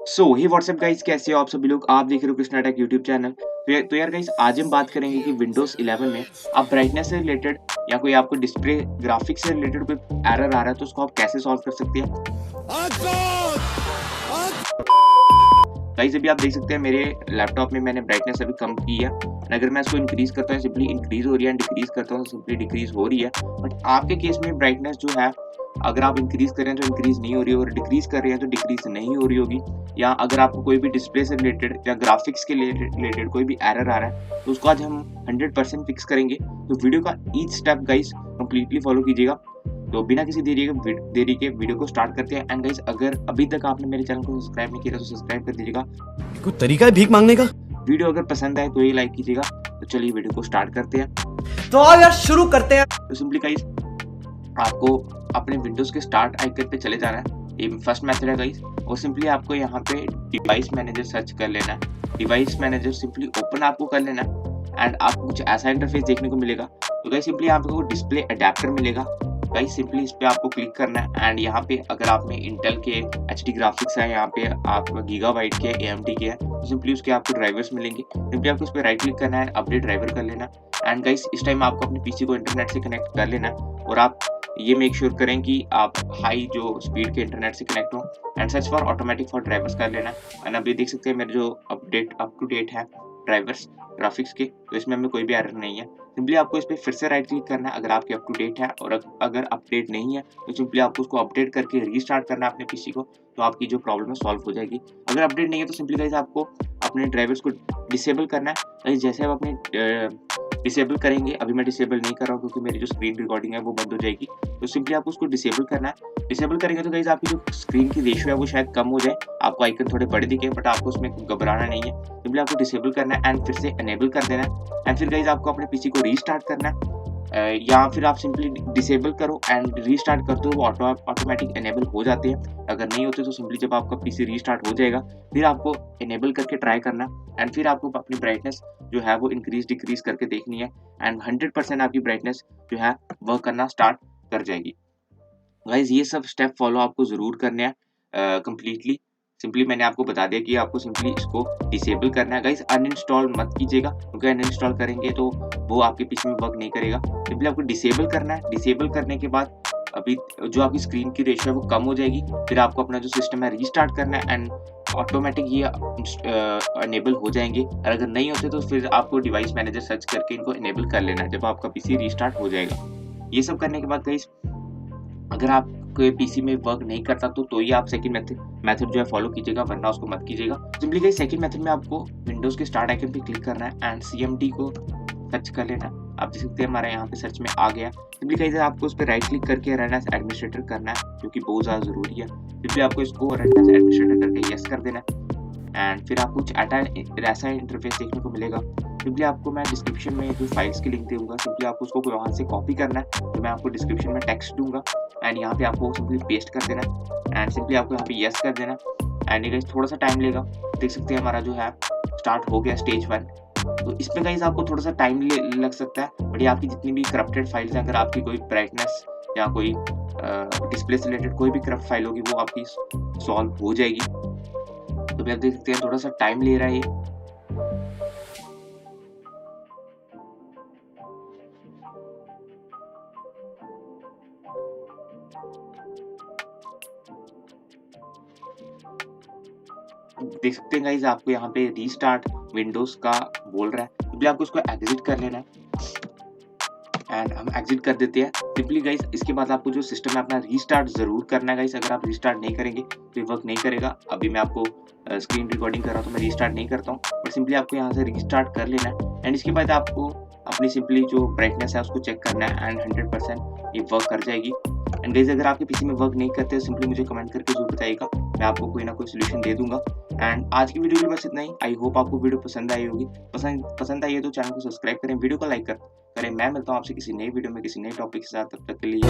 सो हे WhatsApp guys, कैसे हो आप सभी लोग। आप देख रहे हो कृष्णा टेक यूट्यूब चैनल। तो यार गाइस, आज हम बात करेंगे कि विंडोज 11 में आप ब्राइटनेस से रिलेटेड या कोई आपको डिस्प्ले ग्राफिक्स से रिलेटेड कोई एरर आ रहा है तो उसको आप कैसे सॉल्व कर सकते हैं। गाइस अभी आप देख सकते हैं मेरे लैपटॉप में मैंने ब्राइटनेस अभी कम की है। अगर मैं इसको इंक्रीज करता हूँ सिंपली इंक्रीज हो रही है, डिक्रीज करता हूँ सिंपली डिक्रीज हो रही है। बट आपके केस में ब्राइटनेस जो है, अगर आप इंक्रीज कर रहे हैं तो इंक्रीज नहीं हो रही और डिक्रीज कर रहे हैं तो डिक्रीज नहीं हो रही होगी। या अगर आपको कोई भी डिस्प्ले से रिलेटेड या ग्राफिक्स के रिलेटेड कोई भी एरर आ रहा है तो उसको आज हम 100% फिक्स करेंगे। तो वीडियो का each step guys completely follow कीजिएगा। तो बिना किसी देरी के वीडियो को स्टार्ट करते हैं। एंड गाइस, अगर अभी तक आपने मेरे चैनल को सब्सक्राइब नहीं किया तो सब्सक्राइब कर दीजिएगा। कोई तरीका है भीख मांगने का? वीडियो अगर पसंद आए तो ये लाइक कीजिएगा। तो चलिए वीडियो को स्टार्ट करते हैं। तो आओ यार शुरू करते हैं। तो सिंपली गाइस, आपको अपने विंडोज के स्टार्ट आइकन पे चले जाना है। ये फर्स्ट मेथड है गाइस। और सिंपली आपको यहाँ पे डिवाइस मैनेजर सर्च कर लेना है। डिवाइस मैनेजर सिंपली ओपन आपको कर लेना है एंड आपको कुछ ऐसा इंटरफेस देखने को मिलेगा। तो गाइस सिंपली आपको डिस्प्ले अडेप्टर मिलेगा। गाइस सिंपली इस पे आपको क्लिक करना है एंड यहाँ पे अगर आप में इंटेल के HD ग्राफिक्स है, यहाँ पे आप गीगाबाइट के AMD के हैं तो सिंपली उसके आपको ड्राइवर्स मिलेंगे। सिंपली आपको इस पे राइट क्लिक करना है, अपडेट ड्राइवर कर लेना। एंड गाइस इस टाइम आपको अपने पीसी को इंटरनेट से कनेक्ट कर लेना है और आप ये मेक श्योर करें कि आप हाई जो स्पीड के इंटरनेट से कनेक्ट हो and search for automatic for drivers कर लेना। एंड अब ये देख सकते हैं मेरे जो अप टू डेट है ड्राइवर्स ग्राफिक्स के, तो इसमें हमें कोई भी एरर नहीं है। सिंपली आपको इस पर फिर से राइट क्लिक करना है अगर आपके अप टू डेट है, और अगर अपडेट नहीं है तो सिंपली आपको उसको अपडेट करके रीस्टार्ट करना है अपने पीसी को। तो आपकी जो प्रॉब्लम है सॉल्व हो जाएगी। अगर अपडेट नहीं है तो सिंपली गाइस आपको अपने ड्राइवर्स को डिसेबल करना है। जैसे आप अपने डिसेबल करेंगे, अभी मैं डिसेबल नहीं कर रहा हूँ क्योंकि मेरी जो स्क्रीन रिकॉर्डिंग है वो बंद हो जाएगी। तो सिंपली आपको उसको डिसेबल करना है। डिसेबल करेंगे तो गाइस आपकी जो स्क्रीन की रेशियो है वो शायद कम हो जाए, आपको आइकन थोड़े बड़े दिखे, बट आपको उसमें घबराना नहीं है। सिंपली आपको डिसेबल करना है एंड फिर से एनेबल कर देना है। एंड फिर गाइस आपको अपने पीसी को रीस्टार्ट करना है, या फिर आप सिंपली डिसेबल करो एंड रीस्टार्ट करते हो वो ऑटोमेटिक एनेबल हो जाते हैं। अगर नहीं होते तो सिंपली जब आपका पीसी रीस्टार्ट हो जाएगा फिर आपको एनेबल करके ट्राई करना एंड फिर आपको अपनी ब्राइटनेस जो है वो इंक्रीज डिक्रीज करके देखनी है एंड 100% आपकी ब्राइटनेस जो है वर्क करना स्टार्ट कर जाएगी। गाइज ये सब स्टेप फॉलो आपको जरूर करने हैं कंप्लीटली। सिंपली मैंने आपको बता दिया कि आपको सिंपली इसको डिसेबल करना है। गाइज अनइंस्टॉल मत कीजिएगा क्योंकि अनइंस्टॉल करेंगे तो वो आपके पीसी में वर्क नहीं करेगा। सिंपली आपको डिसेबल करना है। डिसेबल करने के बाद अभी जो आपकी स्क्रीन की रेशियो है वो कम हो जाएगी। फिर आपको अपना जो सिस्टम है रीस्टार्ट करना है एंड ऑटोमेटिक ये अनेबल हो जाएंगे। और अगर नहीं होते तो फिर आपको डिवाइस मैनेजर सर्च करके इनको इनेबल कर लेना है जब आपका पीसी रीस्टार्ट हो जाएगा। ये सब करने के बाद गाइज अगर आपके पीसी में वर्क नहीं करता तो ही आप सेकंड मेथड जो है फॉलो कीजिएगा, वरना उसको मत कीजिएगा। सिंपली गाइस सेकंड मेथड में आपको विंडोज के स्टार्ट आइकन पे क्लिक करना है एंड CMD को सर्च कर लेना। आप देख सकते हैं हमारा यहाँ पे सर्च में आ गया। सिंपली गाइस आपको उस पर राइट क्लिक करके रन एज एडमिनिस्ट्रेटर करना है जो कि बहुत ज़्यादा जरूरी है। सिंपली आपको इसको रन एज एडमिनिस्ट्रेटर करके यस कर देना एंड फिर आपको कुछ ऐसा इंटरफेस देखने को मिलेगा। सिंपली आपको मैं डिस्क्रिप्शन में जो फाइल्स की लिंक दूंगा, सिंपली आपको उसको वहाँ से कॉपी करना है। तो मैं आपको डिस्क्रिप्शन में टेक्स्ट दूंगा एंड यहाँ पे आपको सिंपली पेस्ट कर देना एंड सिंपली आपको यहाँ पे यस कर देना एंड ये थोड़ा सा टाइम लेगा। देख सकते हैं हमारा जो है स्टार्ट हो गया स्टेज 1। तो इसमें गाइस आपको थोड़ा सा टाइम लग सकता है, बट ये आपकी जितनी भी करप्टेड फाइल्स हैं, अगर आपकी कोई ब्राइटनेस या कोई डिस्प्ले से रिलेटेड कोई भी करप्ट फाइल होगी वो आपकी सॉल्व हो जाएगी। तो आप देख सकते हैं थोड़ा सा टाइम ले रहा है ये। देख सकते हैं गाइस आपको यहाँ पे रीस्टार्ट विंडोज का बोल रहा है। सिंपली आपको इसको एग्जिट कर लेना है एंड हम एग्जिट कर देते हैं। सिंपली गाइस इसके बाद आपको जो सिस्टम है अपना रीस्टार्ट जरूर करना है गाइस। अगर आप रीस्टार्ट नहीं करेंगे तो वर्क नहीं करेगा। अभी मैं आपको स्क्रीन रिकॉर्डिंग कर रहा हूँ तो मैं रीस्टार्ट नहीं करता हूँ, बट सिंपली आपको यहाँ से रीस्टार्ट कर लेना है एंड इसके बाद आपको अपनी सिंपली जो ब्राइटनेस है उसको चेक करना है एंड 100% ये वर्क कर जाएगी। एंड गाइस अगर आपके पीसी में वर्क नहीं करते तो सिंपली मुझे कमेंट करके जरूर बताइएगा, मैं आपको कोई ना कोई सोल्यूशन दे दूंगा। एंड आज की वीडियो में बस इतना ही। आई होप आपको वीडियो पसंद आई होगी। पसंद आई है तो चैनल को सब्सक्राइब करें, वीडियो को लाइक करें। मैं मिलता हूँ आपसे किसी नई वीडियो में किसी नए टॉपिक के साथ। तब तक के लिए